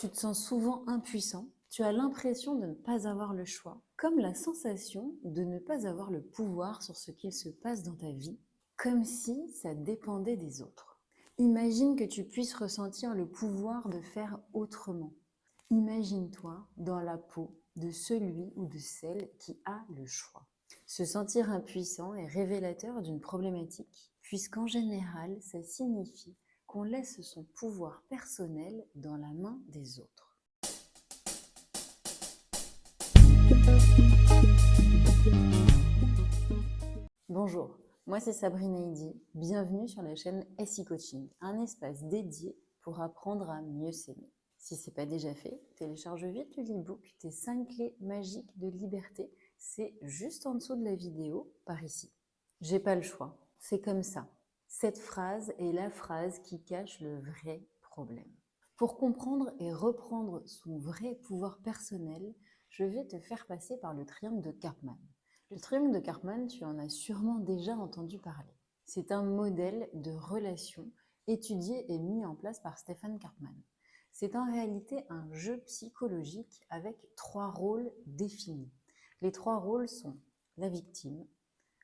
Tu te sens souvent impuissant, tu as l'impression de ne pas avoir le choix, comme la sensation de ne pas avoir le pouvoir sur ce qu'il se passe dans ta vie, comme si ça dépendait des autres. Imagine que tu puisses ressentir le pouvoir de faire autrement. Imagine-toi dans la peau de celui ou de celle qui a le choix. Se sentir impuissant est révélateur d'une problématique, puisqu'en général, ça signifie qu'on laisse son pouvoir personnel dans la main des autres. Bonjour, moi c'est Sabrina Idi, bienvenue sur la chaîne SI Coaching, un espace dédié pour apprendre à mieux s'aimer. Si ce n'est pas déjà fait, télécharge vite le e-book Tes 5 clés magiques de liberté, c'est juste en dessous de la vidéo, par ici. J'ai pas le choix, c'est comme ça. Cette phrase est la phrase qui cache le vrai problème. Pour comprendre et reprendre son vrai pouvoir personnel, je vais te faire passer par le triangle de Karpman. Le triangle de Karpman, tu en as sûrement déjà entendu parler. C'est un modèle de relation étudié et mis en place par Stephen Karpman. C'est en réalité un jeu psychologique avec 3 rôles définis. Les 3 rôles sont la victime,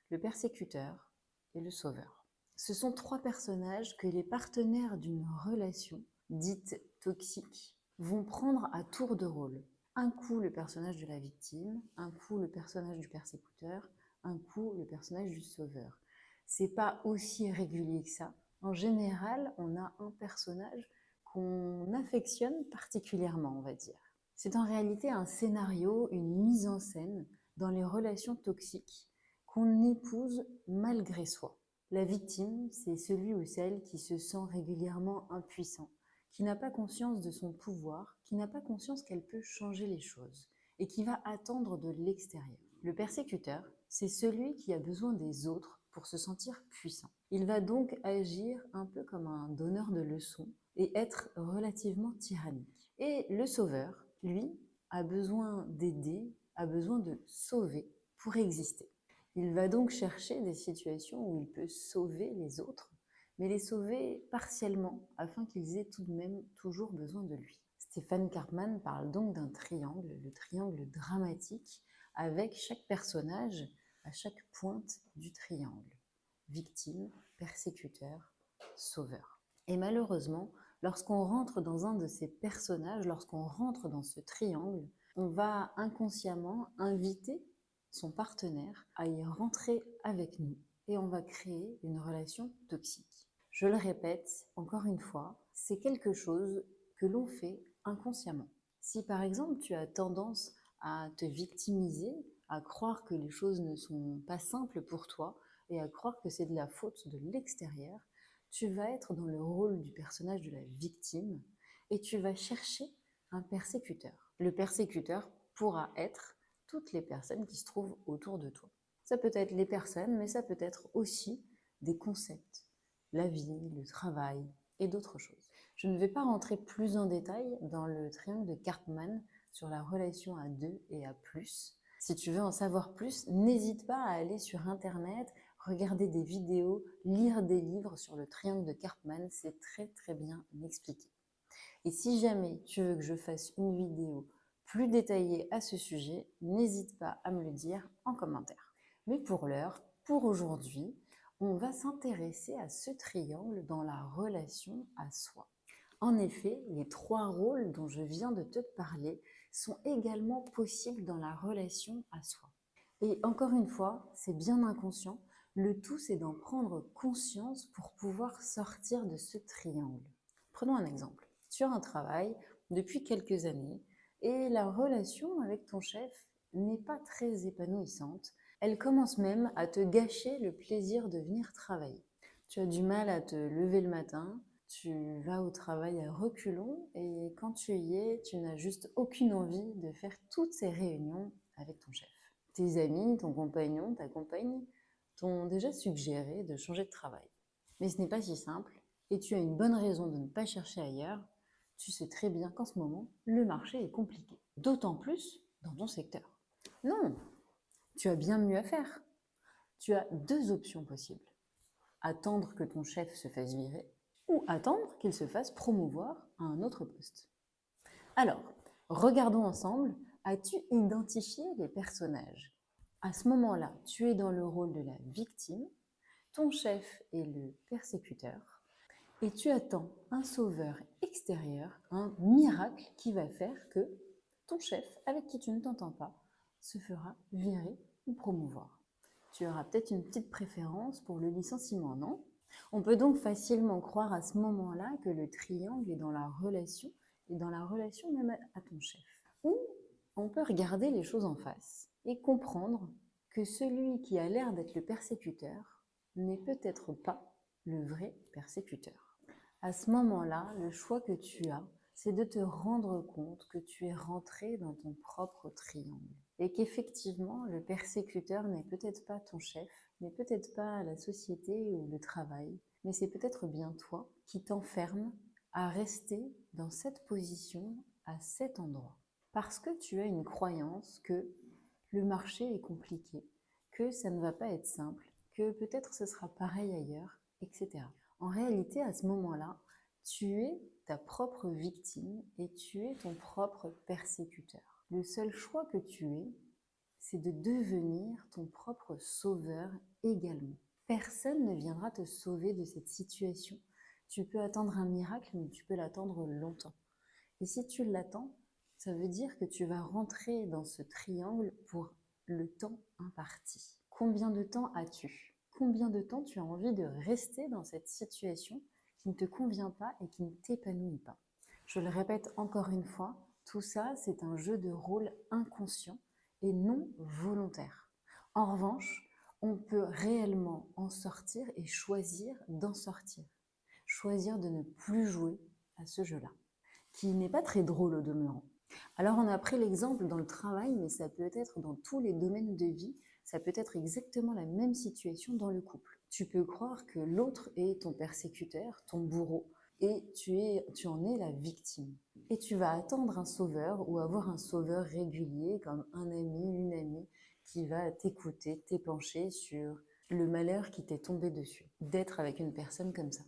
le persécuteur et le sauveur. Ce sont 3 personnages que les partenaires d'une relation dite toxique vont prendre à tour de rôle. Un coup le personnage de la victime, un coup le personnage du persécuteur, un coup le personnage du sauveur. C'est pas aussi régulier que ça. En général, on a un personnage qu'on affectionne particulièrement, on va dire. C'est en réalité un scénario, une mise en scène dans les relations toxiques qu'on épouse malgré soi. La victime, c'est celui ou celle qui se sent régulièrement impuissant, qui n'a pas conscience de son pouvoir, qui n'a pas conscience qu'elle peut changer les choses et qui va attendre de l'extérieur. Le persécuteur, c'est celui qui a besoin des autres pour se sentir puissant. Il va donc agir un peu comme un donneur de leçons et être relativement tyrannique. Et le sauveur, lui, a besoin d'aider, a besoin de sauver pour exister. Il va donc chercher des situations où il peut sauver les autres, mais les sauver partiellement afin qu'ils aient tout de même toujours besoin de lui. Stephen Karpman parle donc d'un triangle, le triangle dramatique, avec chaque personnage à chaque pointe du triangle. Victime, persécuteur, sauveur. Et malheureusement, lorsqu'on rentre dans un de ces personnages, lorsqu'on rentre dans ce triangle, on va inconsciemment inviter son partenaire à y rentrer avec nous et on va créer une relation toxique. Je le répète encore une fois, c'est quelque chose que l'on fait inconsciemment. Si par exemple tu as tendance à te victimiser, à croire que les choses ne sont pas simples pour toi et à croire que c'est de la faute de l'extérieur, tu vas être dans le rôle du personnage de la victime et tu vas chercher un persécuteur. Le persécuteur pourra être toutes les personnes qui se trouvent autour de toi. Ça peut être les personnes, mais ça peut être aussi des concepts, la vie, le travail et d'autres choses. Je ne vais pas rentrer plus en détail dans le triangle de Karpman sur la relation à 2 et à plus. Si tu veux en savoir plus, n'hésite pas à aller sur Internet, regarder des vidéos, lire des livres sur le triangle de Karpman, c'est très bien expliqué. Et si jamais tu veux que je fasse une vidéo plus détaillée à ce sujet, n'hésite pas à me le dire en commentaire. Mais pour l'heure, pour aujourd'hui, on va s'intéresser à ce triangle dans la relation à soi. En effet, les 3 rôles dont je viens de te parler sont également possibles dans la relation à soi. Et encore une fois, c'est bien inconscient, le tout c'est d'en prendre conscience pour pouvoir sortir de ce triangle. Prenons un exemple. Tu as un travail depuis quelques années et la relation avec ton chef n'est pas très épanouissante. Elle commence même à te gâcher le plaisir de venir travailler. Tu as du mal à te lever le matin, tu vas au travail à reculons et quand tu y es, tu n'as juste aucune envie de faire toutes ces réunions avec ton chef. Tes amis, ton compagnon, ta compagne t'ont déjà suggéré de changer de travail. Mais ce n'est pas si simple et tu as une bonne raison de ne pas chercher ailleurs. Tu sais très bien qu'en ce moment, le marché est compliqué. D'autant plus dans ton secteur. Non, tu as bien mieux à faire. Tu as 2 options possibles. Attendre que ton chef se fasse virer ou attendre qu'il se fasse promouvoir à un autre poste. Alors, regardons ensemble, as-tu identifié les personnages? À ce moment-là, tu es dans le rôle de la victime, ton chef est le persécuteur, et tu attends un sauveur extérieur, un miracle qui va faire que ton chef, avec qui tu ne t'entends pas, se fera virer ou promouvoir. Tu auras peut-être une petite préférence pour le licenciement, non? On peut donc facilement croire à ce moment-là que le triangle est dans la relation, et dans la relation même à ton chef. Ou on peut regarder les choses en face et comprendre que celui qui a l'air d'être le persécuteur n'est peut-être pas le vrai persécuteur. À ce moment-là, le choix que tu as, c'est de te rendre compte que tu es rentré dans ton propre triangle et qu'effectivement, le persécuteur n'est peut-être pas ton chef, n'est peut-être pas la société ou le travail, mais c'est peut-être bien toi qui t'enferme à rester dans cette position, à cet endroit. Parce que tu as une croyance que le marché est compliqué, que ça ne va pas être simple, que peut-être ce sera pareil ailleurs, etc. En réalité, à ce moment-là, tu es ta propre victime et tu es ton propre persécuteur. Le seul choix que tu es, c'est de devenir ton propre sauveur également. Personne ne viendra te sauver de cette situation. Tu peux attendre un miracle, mais tu peux l'attendre longtemps. Et si tu l'attends, ça veut dire que tu vas rentrer dans ce triangle pour le temps imparti. Combien de temps as-tu? Combien de temps tu as envie de rester dans cette situation qui ne te convient pas et qui ne t'épanouit pas? Je le répète encore une fois, tout ça, c'est un jeu de rôle inconscient et non volontaire. En revanche, on peut réellement en sortir et choisir d'en sortir. Choisir de ne plus jouer à ce jeu-là, qui n'est pas très drôle au demeurant. Alors on a pris l'exemple dans le travail, mais ça peut être dans tous les domaines de vie, ça peut être exactement la même situation dans le couple. Tu peux croire que l'autre est ton persécuteur, ton bourreau, et tu en es la victime. Et tu vas attendre un sauveur ou avoir un sauveur régulier comme un ami, une amie qui va t'écouter, t'épancher sur le malheur qui t'est tombé dessus, d'être avec une personne comme ça.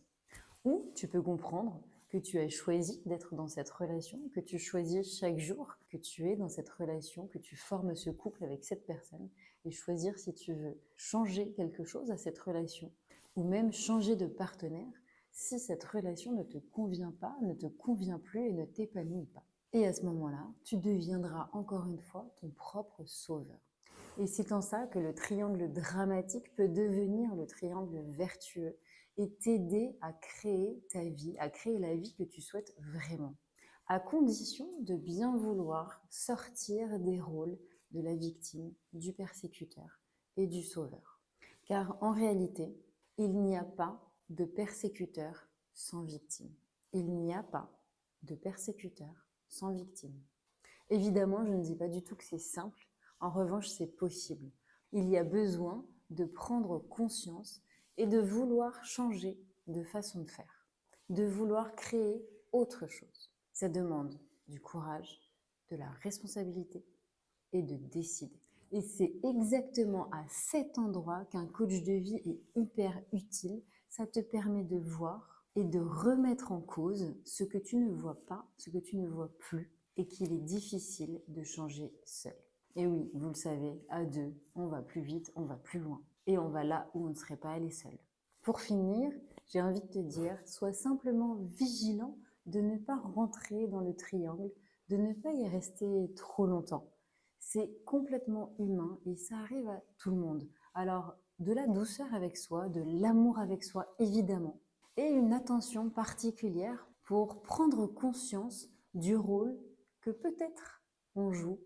Ou tu peux comprendre que tu as choisi d'être dans cette relation, que tu choisis chaque jour que tu es dans cette relation, que tu formes ce couple avec cette personne et choisir si tu veux changer quelque chose à cette relation ou même changer de partenaire si cette relation ne te convient pas, ne te convient plus et ne t'épanouit pas. Et à ce moment-là, tu deviendras encore une fois ton propre sauveur. Et c'est en ça que le triangle dramatique peut devenir le triangle vertueux et t'aider à créer ta vie, à créer la vie que tu souhaites vraiment, à condition de bien vouloir sortir des rôles de la victime, du persécuteur et du sauveur. Car en réalité, il n'y a pas de persécuteur sans victime. Il n'y a pas de persécuteur sans victime. Évidemment, je ne dis pas du tout que c'est simple. En revanche, c'est possible. Il y a besoin de prendre conscience et de vouloir changer de façon de faire, de vouloir créer autre chose. Ça demande du courage, de la responsabilité et de décider. Et c'est exactement à cet endroit qu'un coach de vie est hyper utile. Ça te permet de voir et de remettre en cause ce que tu ne vois pas, ce que tu ne vois plus et qu'il est difficile de changer seul. Et oui, vous le savez, à deux, on va plus vite, on va plus loin. Et on va là où on ne serait pas allé seul. Pour finir, j'ai envie de te dire, sois simplement vigilant de ne pas rentrer dans le triangle, de ne pas y rester trop longtemps. C'est complètement humain et ça arrive à tout le monde. Alors, de la douceur avec soi, de l'amour avec soi, évidemment, et une attention particulière pour prendre conscience du rôle que peut-être on joue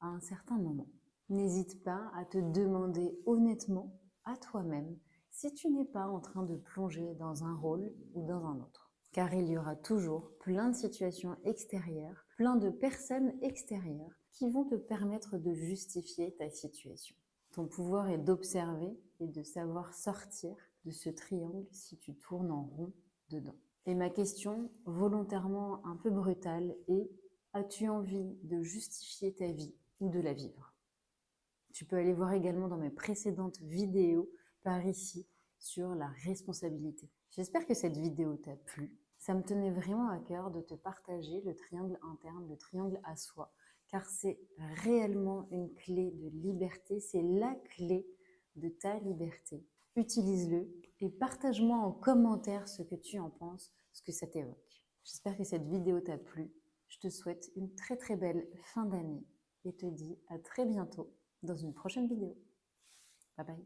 à un certain moment. N'hésite pas à te demander honnêtement à toi-même si tu n'es pas en train de plonger dans un rôle ou dans un autre. Car il y aura toujours plein de situations extérieures, plein de personnes extérieures qui vont te permettre de justifier ta situation. Ton pouvoir est d'observer et de savoir sortir de ce triangle si tu tournes en rond dedans. Et ma question, volontairement un peu brutale, est: as-tu envie de justifier ta vie ou de la vivre? Tu peux aller voir également dans mes précédentes vidéos par ici sur la responsabilité. J'espère que cette vidéo t'a plu. Ça me tenait vraiment à cœur de te partager le triangle interne, le triangle à soi, car c'est réellement une clé de liberté, c'est la clé de ta liberté. Utilise-le et partage-moi en commentaire ce que tu en penses, ce que ça t'évoque. J'espère que cette vidéo t'a plu. Je te souhaite une très très belle fin d'année et te dis à très bientôt dans une prochaine vidéo. Bye bye.